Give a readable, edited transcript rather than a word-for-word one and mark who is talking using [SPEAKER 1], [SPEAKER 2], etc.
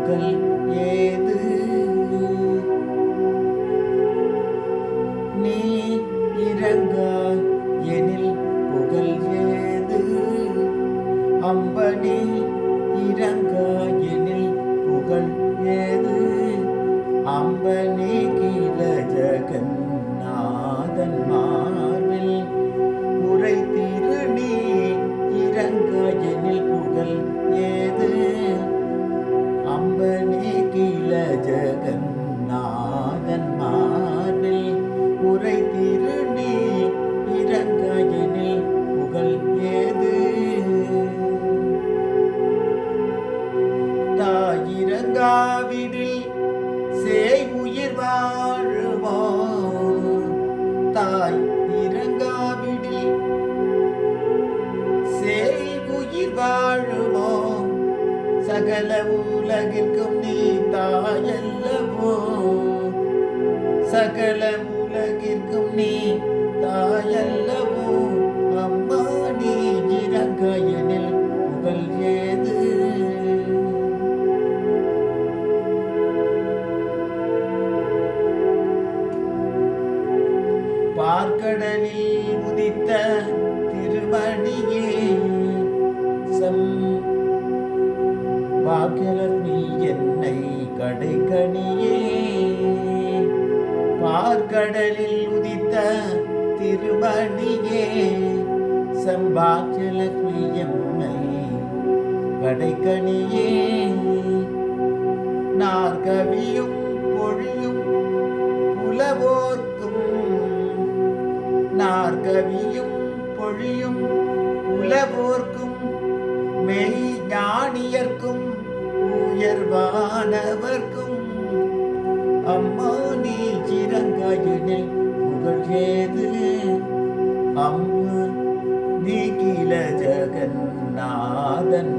[SPEAKER 1] புகழ் ஏது? நீ இறங்கா எனில் புகழ் ஏது? அம்பனி இறங்கா எனில் புகழ் ஏது? அம்பனி கீழ ஜகநாதன் மார்பில் உரை திருநீ இறங்கா எனில் புகழ் ஏது? அம்பனி கீழ ஜகநாதன் மார்பில் உரை திருநீ இறங்கா எனில் புகழ் ஏது? தாயிரங்காவிடில் சேய் உயிர் வாழுமோ? தாய் இறங்காவிடில் சேய் உயிர் வாழுமோ? சகல உலகிற்கும் நீ தாயல்லவோ? சகல உலகிற்கும் நீ தாயல்லவோ? அம்மா நீ இறங்கா எனில் புகழ் ஏது? பார்க்கடலில் உதித்த திருமணியே பாக்கியலட்சுமி என்னை கடைக்கணியே. பார்க்கடலில் உதித்த திருமணியே சம்பாக்கியலட்சுமி என்னை கடைக்கணியே. நாற்கவியும் பொழியும் புலவோர்க்கும் நாற்கவியும் பொழியும் புலவோர்க்கும் மெய் ஞானியர்க்கும் உயர்வானவர்க்கும் அம்மா நீ இறங்கா எனில் புகழ் ஏது? அம்மா நீ கீழ ஜகநாதன்